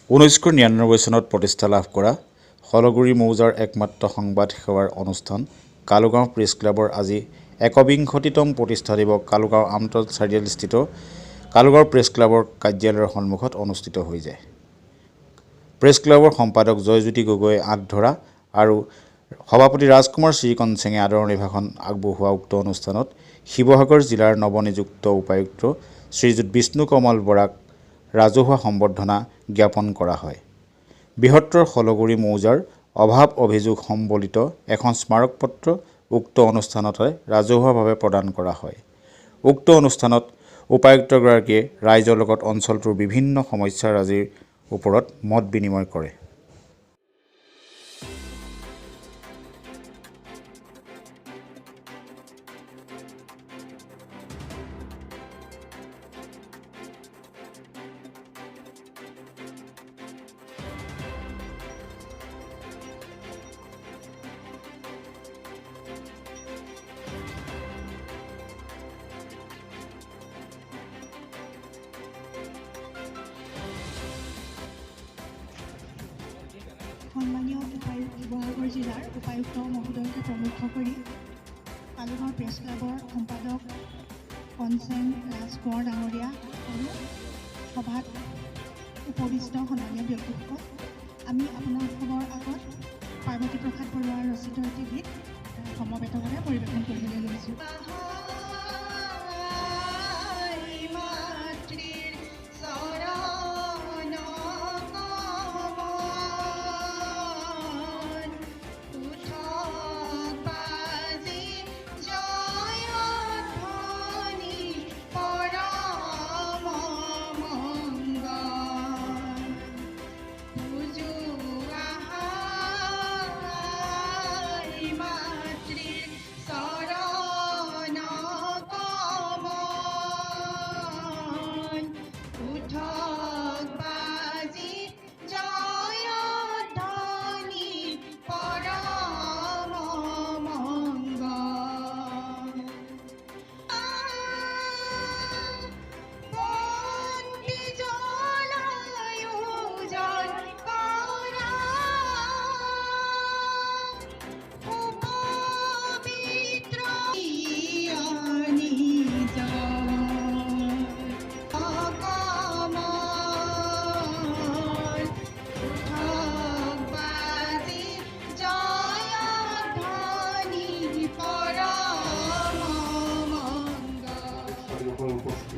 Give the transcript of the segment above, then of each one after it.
1999 চনত প্ৰতিষ্ঠা লাভ কৰা হলগুৰি মৌজাৰ একমাত্ৰ সংবাদ সেৱাৰ অনুষ্ঠান কালুগাঁও প্ৰেছ ক্লাবৰ আজি ১বিংশতিতম প্ৰতিষ্ঠা দিৱস কালুগাঁও আমতল চাৰিআলিস্থিত কালুগাঁও প্ৰেছ ক্লাবৰ কাৰ্যালয়ৰ সন্মুখত অনুষ্ঠিত হৈ যায়। প্ৰেছ ক্লাবৰ সম্পাদক জয়জ্যোতি গগৈয়ে আঁত ধৰা আৰু সভাপতি ৰাজকুমাৰ শ্ৰীকঞ্চেঙে আদৰণি ভাষণ আগবঢ়োৱা উক্ত অনুষ্ঠানত শিৱসাগৰ জিলাৰ নৱনিযুক্ত উপায়ুক্ত শ্ৰীযুত বিষ্ণু কমল বৰাক ৰাজহুৱা সম্বৰ্ধনা জ্ঞাপন কৰা হয়। বৃহত্তৰ হলগুৰি মৌজাৰ অভাৱ অভিযোগ সম্বলিত এখন স্মাৰকপত্ৰ উক্ত অনুষ্ঠানতে ৰাজহুৱাভাৱে প্ৰদান কৰা হয়। উক্ত অনুষ্ঠানত উপায়ুক্তগৰাকীয়ে ৰাইজৰ লগত অঞ্চলটোৰ বিভিন্ন সমস্যাৰাজিৰ ওপৰত মত বিনিময় কৰে। সন্মানীয় শিৱসাগৰ জিলাৰ উপায়ুক্ত মহোদয়কে প্ৰমুখ কৰি কালুগাঁও প্ৰেছ ক্লাবৰ সম্পাদক কনচেং ৰাজ কোঁৱৰ ডাঙৰীয়া আৰু সভাত উপবিষ্ট সন্মানীয় ব্যক্তিসকল, আমি আপোনালোকৰ আগত পাৰ্বতী প্ৰসাদ বৰুৱাৰ ৰচিত এটি গীত সমবেতভাৱে পৰিৱেশন কৰিবলৈ লৈছোঁ।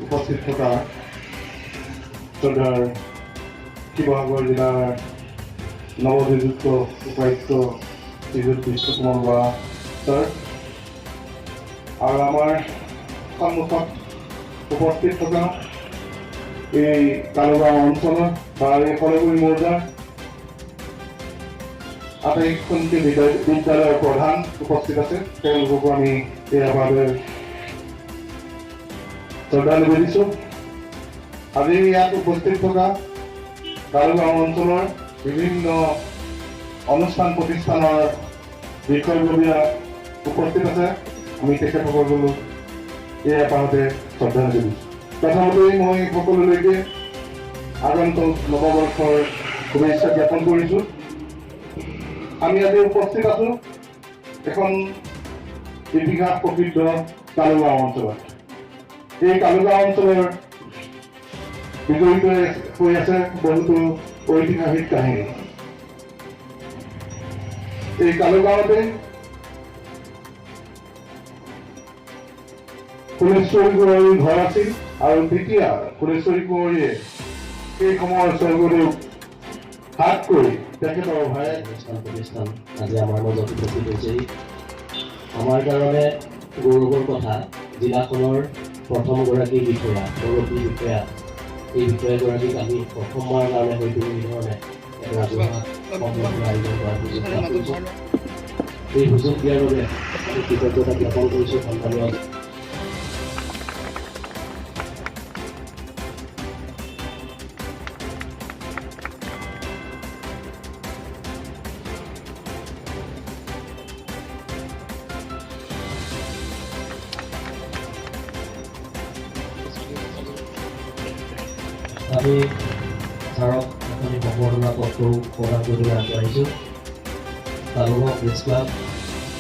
উপস্থিত থকা শ্ৰদ্ধাৰ শিৱসাগৰ জিলাৰ নৱনিযুক্ত উপায়ুক্ত শ্ৰীযুত বিষ্ণু কমল বৰা ছাৰ আৰু আমাৰ সন্মুখত উপস্থিত থকা এই কালুগাঁও অঞ্চলৰ বা এই হলগুৰি মৌজাৰ আটাইকেইখনকে বিদ্যালয়ৰ প্ৰধান উপস্থিত আছে, তেওঁলোককো আমি ইয়াৰ বাবে শ্ৰদ্ধা নিবেদিছোঁ। আজি ইয়াত উপস্থিত থকা কালুগাঁও অঞ্চলৰ বিভিন্ন অনুষ্ঠান প্ৰতিষ্ঠানৰ বিষয়ববীয়া উপস্থিত আছে, আমি তেখেতসকলক এই এপাহতে শ্ৰদ্ধা নিবেদিছোঁ। প্ৰথমতেই মই সকলোলৈকে আগন্তুক নৱবৰ্ষৰ শুভেচ্ছা জ্ঞাপন কৰিছোঁ। আমি আজি উপস্থিত আছোঁ এখন ইতিহাস প্ৰসিদ্ধ কালুগাঁও অঞ্চলত। এই কালুগাঁও অঞ্চলৰ বিজড়িত হৈ আছে বহুতো ঐতিহাসিক কাহিনী। এই কালুগাঁৱতে ফুলেশ্বৰী কুঁৱৰীৰ ঘৰ আছিল আৰু তেতিয়া ফুলেশ্বৰী কুঁৱৰীয়ে সেই সময়ৰ স্বৰ্গদেউ হাত কৰি তেখেতৰ ভাই প্ৰতিষ্ঠান আজি আমাৰ মাজত উপস্থিত হৈছেহি। আমাৰ কাৰণে গৌৰৱৰ কথা, জিলাখনৰ প্ৰথমগৰাকী বিষয়া, মুৰব্বী বিষয়া, এই বিষয়াগৰাকীক আমি প্ৰথমবাৰৰ কাৰণে হয়তো এই ধৰণে ৰাজহুৱা সম্বৰ্ধনা আয়োজন কৰাৰ সুযোগ লাভ কৰিছোঁ। এই সুযোগ দিয়াৰ বাবে আমি কৃতজ্ঞতা জ্ঞাপন কৰিছোঁ। সন্মানীয় আমি ছাৰক সম্বৰ্ধনা পত্ৰও প্ৰদান কৰিবলৈ আগবাঢ়িছোঁ। কালুগাঁও প্ৰেছ ক্লাব,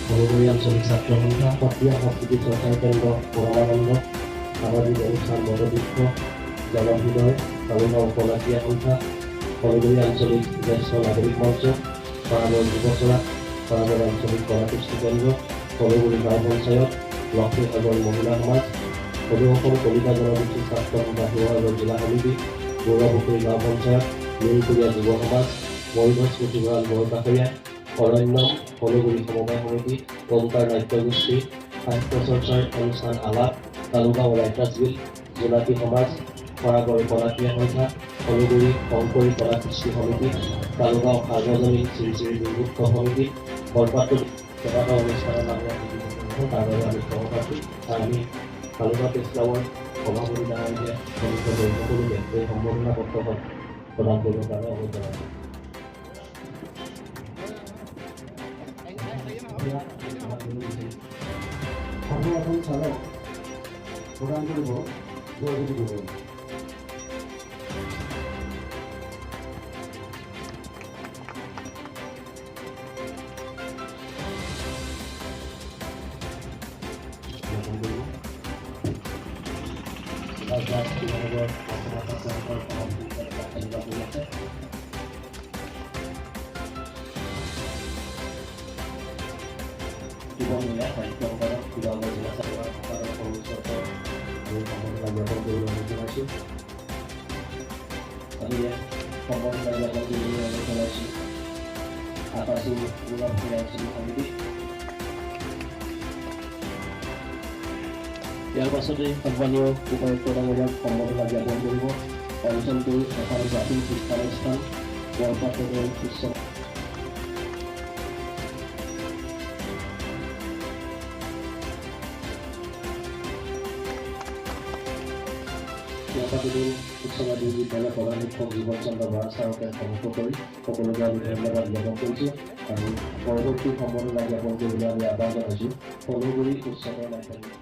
সৰুগুৰি আঞ্চলিক ছাত্ৰ সন্থা, সত্ৰীয়া সংস্কৃতি চৰ্চা কেন্দ্ৰ, পৰমানন্দ, সামাজিক অনুষ্ঠান বটবৃক্ষ, জনহৃদয়, কালুগাঁও উপলাকীয়া সন্থা, সৰুগুৰি আঞ্চলিক জ্যেষ্ঠ নাগৰিক মঞ্চ, খৰাগৰ যুৱচৰা, খৰাগৰ আঞ্চলিক কলা কৃষ্টি কেন্দ্ৰ, সৰুগুৰি গাঁও পঞ্চায়ত, লক্ষ্মীসাগৰ মহিলা সমাজ, সদুসকল কলিতা জনগোষ্ঠী ছাত্ৰ সন্থা শিৱসাগৰ জিলা সমিতি, গৌৰপুখুৰী গাঁও পঞ্চায়ত, নীলকুৰীয়া যুৱ সমাজ, মৰিগছ পুথিভঁৰাল বৰকাষৰীয়া, অৰণ্যম সৰুগুৰি সমবায় সমিতি, ওমকাৰ নাট্যগোষ্ঠী, সাহিত্য চৰ্চাৰ অনুষ্ঠান আলাপ, কালুগাঁও ৰাইটাৰ্ছ গিল্ড, জোনাকী সমাজ, খৰাগৰ কলাক্ৰীয়া সন্থা, সৰুগুৰি শংকৰী কলা কৃষ্টি সমিতি, কালুগাঁও সাৰ্বজনীন শ্ৰী শ্ৰী দুৰ্গোৎসৱ সমিতি, বৰপাত্ৰ কেইবাটাও অনুষ্ঠানৰ নামে তাৰ বাবে আমি সভাপতি আমি কালুগাঁও প্ৰেছ ক্লাবৰ সভাপতি ডাঙৰীয়া সকলোকে এই সম্বৰ্ধনা পত্ৰখন প্ৰদান কৰিবৰ কাৰণে অনুৰোধ জনাইছোঁ। এখন চালক প্ৰদান কৰিব জয়জ্যোতি গগৈ। ইয়াৰ পাছতে সন্মানীয় উপায়ুক্ত ডাঙৰীয়াক সম্বৰ্ধনা জ্ঞাপন কৰিব অঞ্চলটোৰ এখন প্ৰাচীন শিক্ষানুষ্ঠান বৰপাত্ৰ উচ্চ উচ্চ মাধ্যমিক বিদ্যালয় প্ৰধান শিক্ষক জীৱন চন্দ্ৰ বৰা ছাৰকে সন্মুখ কৰি সকলোকে আমি ধন্যবাদ জ্ঞাপন কৰিছোঁ আৰু পৰৱৰ্তী সম্বৰ্ধনা জ্ঞাপন কৰিবলৈ আমি আহ্বান জনাইছোঁ সৰুগুৰি উচ্চতৰ মাধ্যমিক।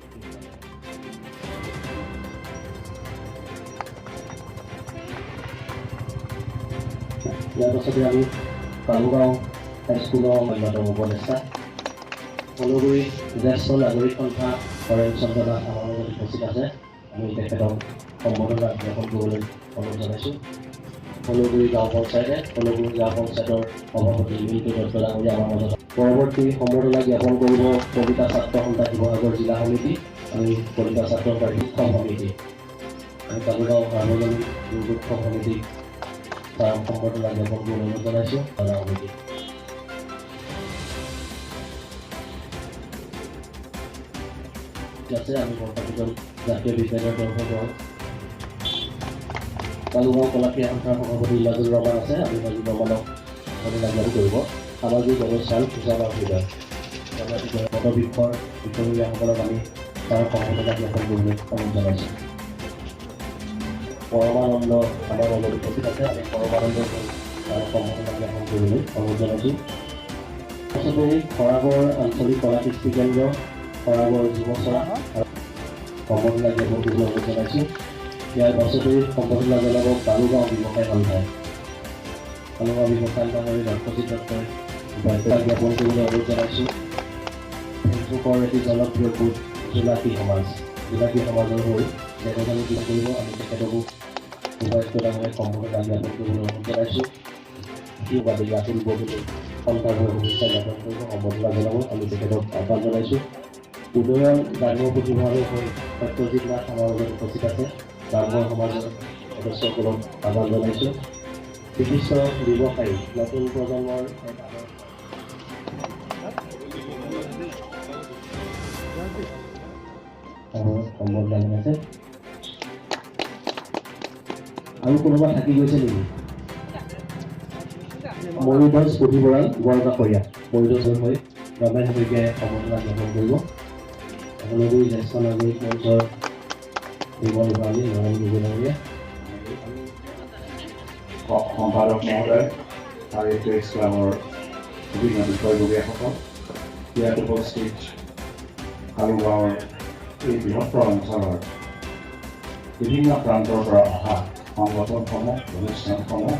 ইয়াৰ পাছতে আমি কালুগাঁও হাইস্কুলৰ অন্যতম উপদেষ্টা সৰুগুৰি জ্যেষ্ঠ নাগৰিক সন্থা হৰেণ চন্দ্ৰ নাথ আমাৰ লগত উপস্থিত আছে। আমি তেখেতক সম্বৰ্ধনা জ্ঞাপন কৰিবলৈ অনুৰোধ জনাইছোঁ। সৰুগুৰি গাঁও পঞ্চায়তৰ সভাপতি মিল্টু দত্ত ডাঙৰীয়া আমাৰ মাজত পৰৱৰ্তী সম্বৰ্ধনা জ্ঞাপন কৰিব কলিতা ছাত্ৰ সন্থা শিৱসাগৰ জিলা সমিতি আৰু কলিতা ছাত্ৰ শিক্ষক সমিতি আমি কালুগাঁও সাৰ্বজনীন দুৰ্গোৎসৱ সমিতি তাৰ সম্বৰ্ধনা জ্ঞাপন কৰিবলৈ অনুৰোধ জনাইছোঁ সমিতি। আছে আমি বৰ্তমান জাতীয় বিদ্যালয়ৰ তৰফৰ পৰা কালুগাঁও কলাক্ৰীয়া সন্থাৰ সভাপতি ইলাজুল ৰহমান আছে। আমি ইলাজুল ৰহমানক সম্বৰ্ধনা জ্ঞাপন কৰিব সামাজিক অনুষ্ঠান পূজাৰ হৃদয় পদবৃক্ষৰ বিষয়ববীয়াসকলক আমি তাৰ সম্বৰ্ধনা জ্ঞাপন কৰিবলৈ অনুৰোধ জনাইছোঁ। পৰমানন্দ আমাৰ মাজত উপস্থিত আছে। আমি পৰমানন্দৰ তাৰ সম্বৰ্ধনা জ্ঞাপন কৰিবলৈ অনুৰোধ জনাইছোঁ। পাছতে খৰাগৰ আঞ্চলিক কলা কৃষ্টি কেন্দ্ৰ খৰাগৰ যুৱচৰা সম্বৰ্ধনা জ্ঞাপন কৰিবলৈ অনুৰোধ জনাইছোঁ। ইয়াৰ পাছতে সম্বৰ্ধনা জনাব কালুগাঁও ব্যৱসায় সন্থাই কালুগাঁও ব্যৱসায় সন্থাৰ ৰাষ্ট্ৰজিৎ দত্তই জ্ঞাপন কৰিবলৈ অনুৰোধ জনাইছোঁ। ফেচবুকৰ এটি জনপ্ৰিয় গোট জোনাকী সমাজৰ হৈ লেখনি কি কৰিব আমি তেখেতকো উপায়ুক্ত ডাঙৰীয়াক সম্বৰ্ধনা জ্ঞাপন কৰিবলৈ অনুৰোধ জনাইছোঁ। বাদে ৰাতুল বৰদলৈ সন্থাৰ হৈ শুভেচ্ছা জ্ঞাপন কৰিব সম্বৰ্ধনা জনাব আমি তেখেতক আহ্বান জনাইছোঁ। উদয়ন ডাঙৰ পুথিভঁৰালৰ হৈ সত্যজিৎ নাথ আমাৰ লগত উপস্থিত আছে। ডাঙৰ সমাজৰ সদস্যসকলক আহ্বান জনাইছোঁ। বিশিষ্ট ব্যৱসায়ী নতুন প্ৰজন্মৰ সম্বৰ্ধনা জনাইছে। আৰু কোনোবা থাকি গৈছে নেকি? মৰিগছ পুথিভঁৰাল বৰকাষৰীয়া মৰিগছৰ হৈ ৰমেশ শইকীয়াই সম্বৰ্ধনা জ্ঞাপন কৰিব। সৰুগুৰি জ্যেষ্ঠ নাগৰিক মঞ্চৰ নিৰ্মল ভৰালী নৰেন্দ্ৰ গগৈ ডাঙৰীয়া সম্পাদক মহোদয় আৰু এই প্ৰেছ ক্লাবৰ বিভিন্ন বিষয়ববীয়াসকল ইয়াত উপস্থিত কালুগাঁৱৰ এই বৃহত্তৰ অঞ্চলৰ বিভিন্ন প্ৰান্তৰ পৰা অহা সংগঠনসমূহ অনুষ্ঠানসমূহ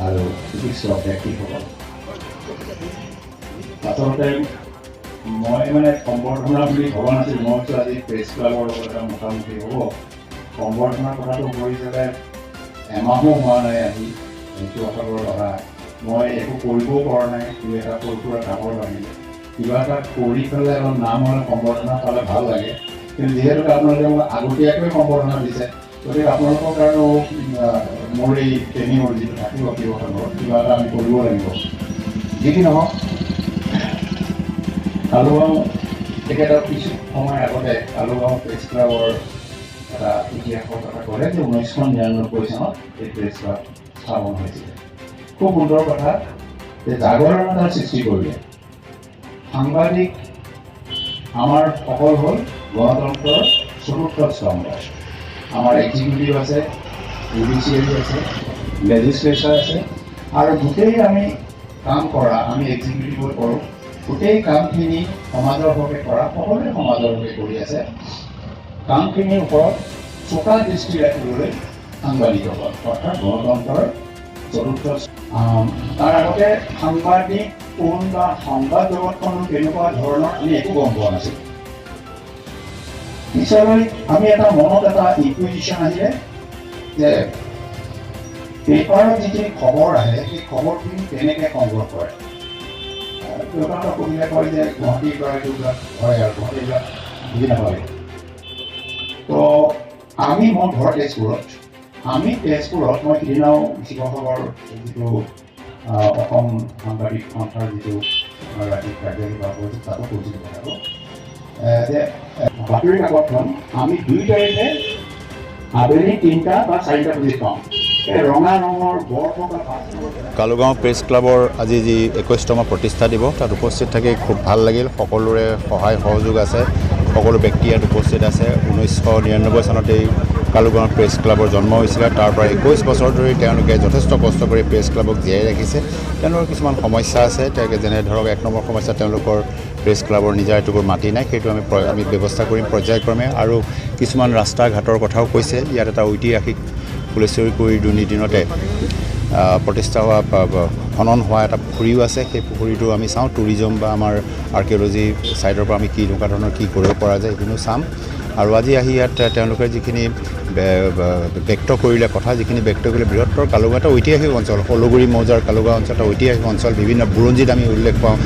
আৰু চিকিৎসক ব্যক্তিসকল আচলতে মই মানে সম্বৰ্ধনা বুলি ভবা নাছিল মইতো আজি প্ৰেছ ক্লাবৰ লগত এটা মুখামুখি হ'ব সম্বৰ্ধনাৰ কথাটো কৰি পেলাই এমাহো হোৱা নাই আহি এইটো আচলৰ ল'ৰা মই একো কৰিবও পৰা নাই কিবা এটা সৰু সুৰা কামৰ বাহিৰে কিবা এটা কৰি পেলাই অলপ নাম হ'লে সম্বৰ্ধনা পালে ভাল লাগে কিন্তু যিহেতুকে আপোনালোকে মোক আগতীয়াকৈ সম্বৰ্ধনা দিছে গতিকে আপোনালোকৰ কাৰণেও মোৰ এই ট্ৰেইনিঙৰ যিটো থাকিব কেইবছৰৰ কিবা এটা আমি কৰিব লাগিব যি কি নহওক কালুগাঁও তেখেতৰ কিছু সময় আগতে কালুগাঁও প্ৰেছ ক্লাবৰ এটা ইতিহাসৰ কথা ক'লে যে 1999 চনত এই প্ৰেছ ক্লাব স্থাপন হৈছিলে খুব সুন্দৰ কথা যে জাগৰণ এটাৰ সৃষ্টি কৰিলে সাংবাদিক আমাৰ সকল হ'ল গণতন্ত্ৰৰ চতুৰ্থ স্তম্ভ আমাৰ এক্সিকিউটিভ আছে জুডিচিয়াৰী আছে লেজিছলেচাৰ আছে আৰু গোটেই আমি কাম কৰা আমি এক্সিকিউটিভত কৰোঁ গোটেই কামখিনি সমাজৰ হকে কৰা সকলোৱে সমাজৰ হকে কৰি আছে কামখিনিৰ ওপৰত চোকা দৃষ্টি ৰাখিবলৈ সাংবাদিকসকল অৰ্থাৎ গণতন্ত্ৰৰ চতুৰ্থ তাৰ আগতে সাংবাদিক কোন বা সংবাদ জগতখনো কেনেকুৱা ধৰণৰ আমি একো গম পোৱা নাছিলোঁ পিছলৈ আমি এটা মনত এটা ইকুইজিশ্যন আহিলে যে পেপাৰত যিখিনি খবৰ আহে সেই খবৰখিনি কেনেকৈ সংগ্ৰহ কৰে দেউতাহঁতক সুধিলে কয় যে গুৱাহাটীৰ পৰা এইবিলাক হয় আৰু গুৱাহাটীবিলাক বুজি নাপায় তো মই ঘৰ তেজপুৰত মই সিদিনাও শিৱসাগৰ যিটো অসম সাংবাদিক সন্থাৰ যিটো ৰাজ্যিক কাৰ্যালয় বা কৰিছোঁ তাতো কৈছিলোঁ কথাটো যে বাতৰি কাকতখন আমি 2 তাৰিখে আবেলি 3টা বা 4টা বজাত পাওঁ ৰঙা ৰঙৰ বৰ থকা কালুগাঁও প্ৰেছ ক্লাবৰ আজি যি 21তম প্ৰতিষ্ঠা দিব তাত উপস্থিত থাকি খুব ভাল লাগিল সকলোৰে সহায় সহযোগ আছে সকলো ব্যক্তি ইয়াত উপস্থিত আছে 1999 চনতেই কালুগাঁও প্ৰেছ ক্লাবৰ জন্ম হৈছিলে তাৰ পৰা 21 বছৰ ধৰি তেওঁলোকে যথেষ্ট কষ্ট কৰি প্ৰেছ ক্লাবক জীয়াই ৰাখিছে তেওঁলোকৰ কিছুমান সমস্যা আছে যেনে ধৰক 1 নম্বৰ সমস্যা তেওঁলোকৰ প্ৰেছ ক্লাবৰ নিজা এটুকুৰ মাটি নাই সেইটো আমি ব্যৱস্থা কৰিম পৰ্যায়ক্ৰমে আৰু কিছুমান ৰাস্তা ঘাটৰ কথাও কৈছে ইয়াত এটা ঐতিহাসিক ফুলেশ্বৰী কুঁৱৰীৰ দুৰ্নীতিনতে প্ৰতিষ্ঠা হোৱা খনন হোৱা এটা পুখুৰীও আছে সেই পুখুৰীটো আমি চাওঁ টুৰিজম বা আমাৰ আৰ্কিঅলজি ছাইডৰ পৰা আমি কি এনেকুৱা ধৰণৰ কি কৰিব পৰা যায় সেইখিনিও চাম আৰু আজি আহি ইয়াত তেওঁলোকে যিখিনি ব্যক্ত কৰিলে কথা যিখিনি ব্যক্ত কৰিলে বৃহত্তৰ কালুগাঁও এটা ঐতিহাসিক অঞ্চল হলগুৰি মৌজাৰ কালুগাঁও অঞ্চল এটা ঐতিহাসিক অঞ্চল বিভিন্ন বুৰঞ্জীত আমি উল্লেখ পাওঁ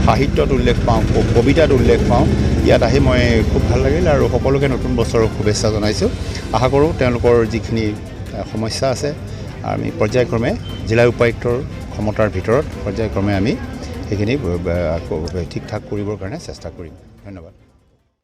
সাহিত্যত উল্লেখ পাওঁ কবিতাত উল্লেখ পাওঁ ইয়াত আহি মই খুব ভাল লাগিল আৰু সকলোকে নতুন বছৰৰ শুভেচ্ছা জনাইছোঁ আশা কৰোঁ তেওঁলোকৰ যিখিনি সমস্যা আছে আমি পৰ্যায়ক্ৰমে জিলা উপায়ুক্তৰ ক্ষমতাৰ ভিতৰত পৰ্যায়ক্ৰমে আমি সেইখিনি ঠিক ঠাক কৰিবৰ কাৰণে চেষ্টা কৰিম ধন্যবাদ